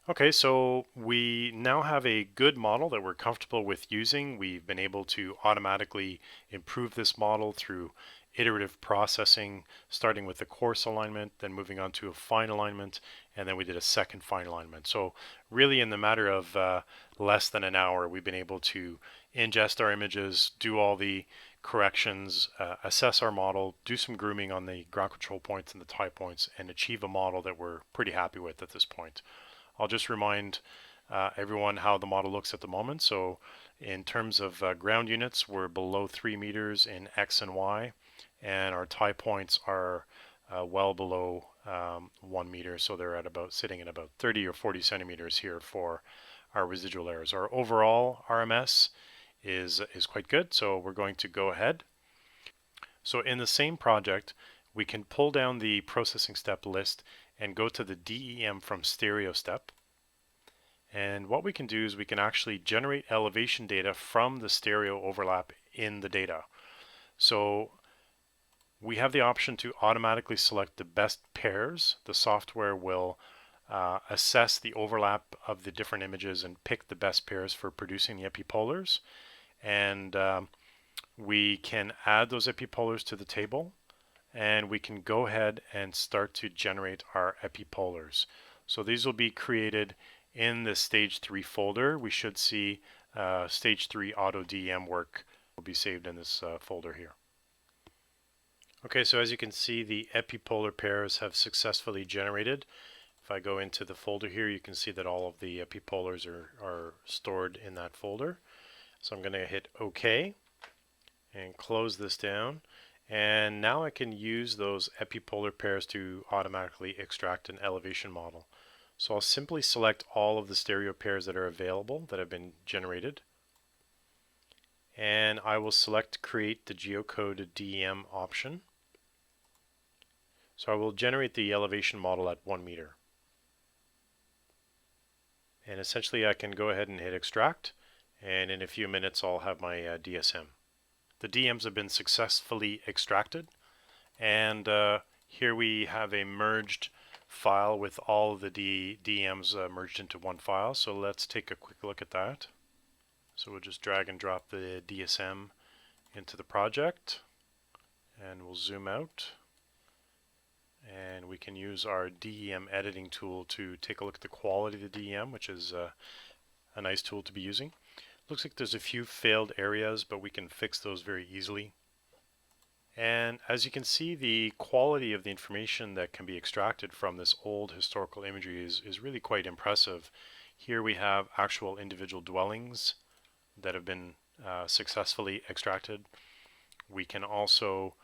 Okay, so we now have a good model that we're comfortable with using. We've been able to automatically improve this model through iterative processing, starting with the coarse alignment, then moving on to a fine alignment, and then we did a second fine alignment. So really in the matter of less than an hour, we've been able to ingest our images, do all the corrections, assess our model, do some grooming on the ground control points and the tie points, and achieve a model that we're pretty happy with at this point. I'll just remind everyone how the model looks at the moment. So in terms of ground units, we're below 3 meters in X and Y, and our tie points are well below 1 meter. So they're at about sitting at about 30 or 40 centimeters here for our residual errors. Our overall RMS is quite good. So we're going to go ahead. So in the same project, we can pull down the processing step list and go to the DEM from stereo step. And what we can do is we can actually generate elevation data from the stereo overlap in the data. So we have the option to automatically select the best pairs. The software will assess the overlap of the different images and pick the best pairs for producing the epipolars. And we can add those epipolars to the table, and we can go ahead and start to generate our epipolars. So these will be created in the stage 3 folder. We should see stage 3 auto DEM work will be saved in this folder here. Okay, so as you can see, the epipolar pairs have successfully generated. If I go into the folder here, you can see that all of the epipolars are stored in that folder. So I'm going to hit OK and close this down. And now I can use those epipolar pairs to automatically extract an elevation model. So I'll simply select all of the stereo pairs that are available that have been generated. And I will select create the geocode DEM option. So I will generate the elevation model at 1 meter. And essentially I can go ahead and hit extract, and in a few minutes I'll have my DSM. The DMs have been successfully extracted, and here we have a merged file with all of the DMs merged into one file. So let's take a quick look at that. So we'll just drag and drop the DSM into the project, and we'll zoom out. And we can use our DEM editing tool to take a look at the quality of the DEM, which is a nice tool to be using. Looks like there's a few failed areas, but we can fix those very easily. And as you can see, the quality of the information that can be extracted from this old historical imagery is really quite impressive. Here we have actual individual dwellings that have been successfully extracted. We can also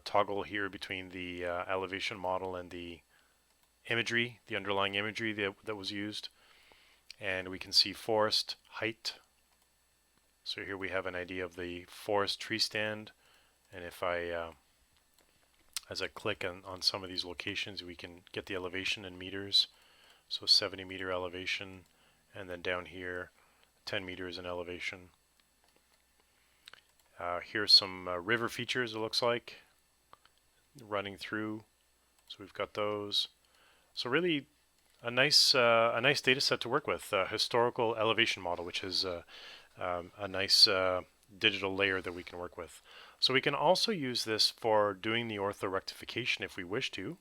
toggle here between the elevation model and the imagery, the underlying imagery that was used. And we can see forest height. So here we have an idea of the forest tree stand. And if as I click on some of these locations, we can get the elevation in meters. So 70 meter elevation, and then down here, 10 meters in elevation. Here's some river features, it looks like, running through. So we've got those. So really a nice data set to work with. Historical elevation model, which is a nice digital layer that we can work with. So we can also use this for doing the orthorectification if we wish to.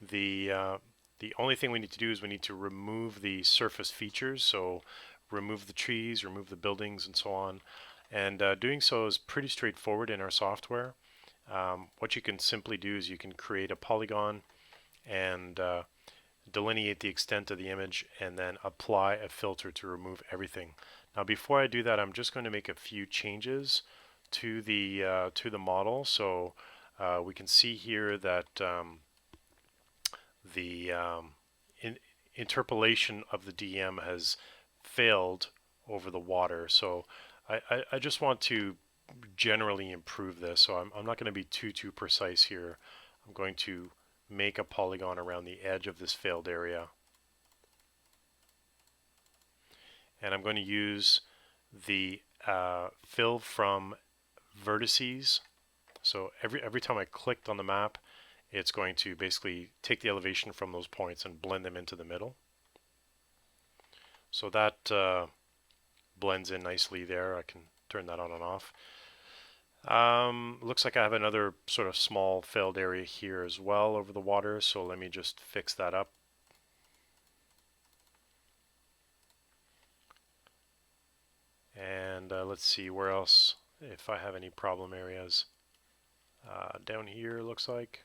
The only thing we need to do is we need to remove the surface features, so remove the trees, remove the buildings, and so on. And doing so is pretty straightforward in our software. What you can simply do is you can create a polygon and delineate the extent of the image, and then apply a filter to remove everything. Now before I do that, I'm just going to make a few changes to the model. So we can see here that the interpolation of the DM has failed over the water. So I just want to generally improve this. So I'm not going to be too precise here. I'm going to make a polygon around the edge of this failed area. And I'm going to use the fill from vertices. So every time I clicked on the map, it's going to basically take the elevation from those points and blend them into the middle. So that blends in nicely there. I can turn that on and off. Looks like I have another sort of small filled area here as well over the water, so let me just fix that up. And let's see where else, if I have any problem areas. Down here looks like.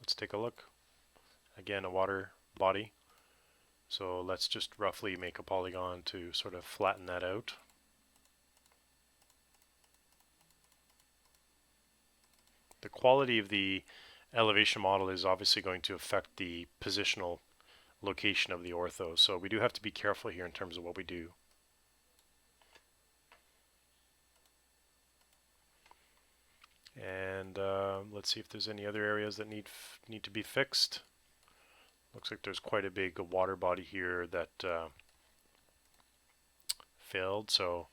Let's take a look. Again, a water body. So let's just roughly make a polygon to sort of flatten that out. The quality of the elevation model is obviously going to affect the positional location of the ortho, so we do have to be careful here in terms of what we do. And let's see if there's any other areas that need to be fixed. Looks like there's quite a big water body here that failed, so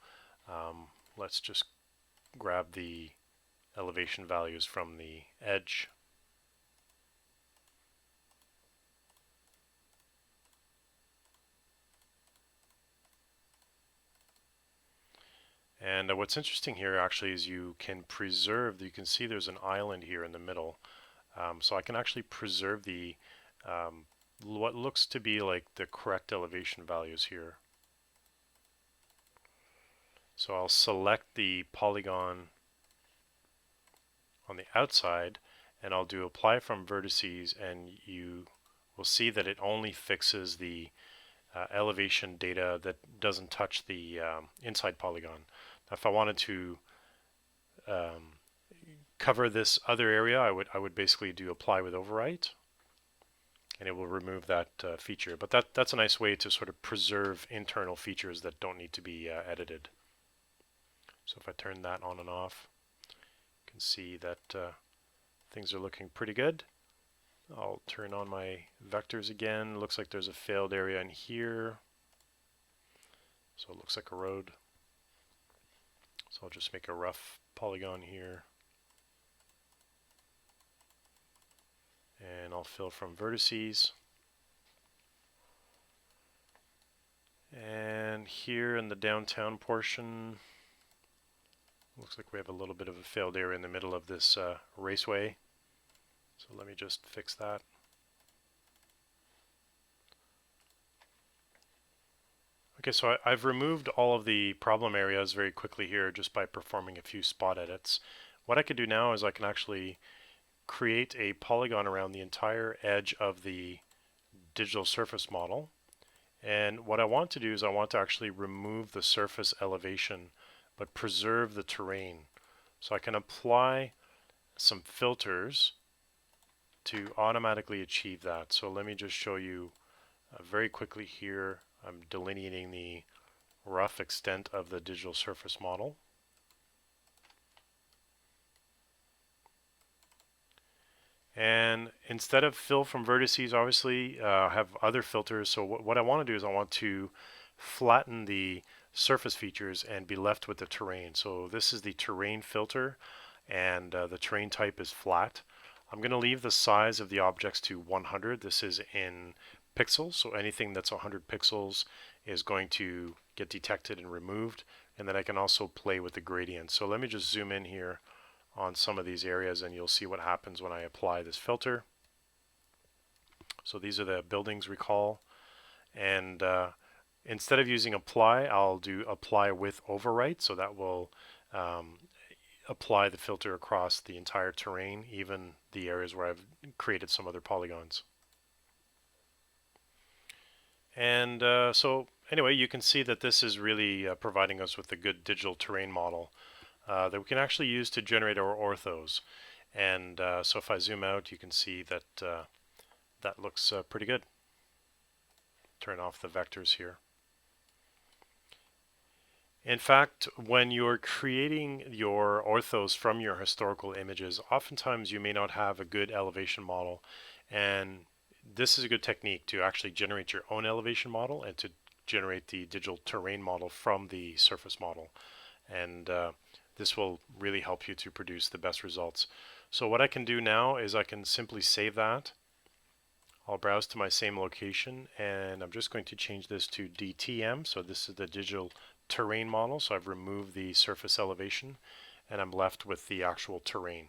let's just grab the elevation values from the edge. And what's interesting here actually is you can preserve, you can see there's an island here in the middle. So I can actually preserve the what looks to be like the correct elevation values here. So I'll select the polygon on the outside and I'll do apply from vertices, and you will see that it only fixes the elevation data that doesn't touch the inside polygon. Now, if I wanted to cover this other area, I would basically do apply with overwrite, and it will remove that feature. But that's a nice way to sort of preserve internal features that don't need to be edited. So if I turn that on and off, you can see that things are looking pretty good. I'll turn on my vectors again. Looks like there's a failed area in here. So it looks like a road. So I'll just make a rough polygon here. And I'll fill from vertices. And here in the downtown portion, looks like we have a little bit of a failed area in the middle of this raceway. So let me just fix that. Okay, so I've removed all of the problem areas very quickly here just by performing a few spot edits. What I could do now is I can actually create a polygon around the entire edge of the digital surface model. And what I want to do is I want to actually remove the surface elevation but preserve the terrain. So I can apply some filters to automatically achieve that. So let me just show you very quickly here. I'm delineating the rough extent of the digital surface model. And instead of fill from vertices, obviously, I have other filters. So what I want to do is I want to flatten the surface features and be left with the terrain. So this is the terrain filter, and the terrain type is flat. I'm going to leave the size of the objects to 100. This is in pixels, so anything that's 100 pixels is going to get detected and removed. And then I can also play with the gradient. So let me just zoom in here on some of these areas and you'll see what happens when I apply this filter. So these are the buildings, recall, and instead of using apply, I'll do apply with overwrite, so that will apply the filter across the entire terrain, even the areas where I've created some other polygons. And so anyway, you can see that this is really providing us with a good digital terrain model that we can actually use to generate our orthos. And so if I zoom out, you can see that that looks pretty good. Turn off the vectors here. In fact, when you're creating your orthos from your historical images, oftentimes you may not have a good elevation model, and this is a good technique to actually generate your own elevation model and to generate the digital terrain model from the surface model. And this will really help you to produce the best results. So what I can do now is I can simply save that. I'll browse to my same location, and I'm just going to change this to DTM. So this is the digital terrain model. So I've removed the surface elevation, and I'm left with the actual terrain.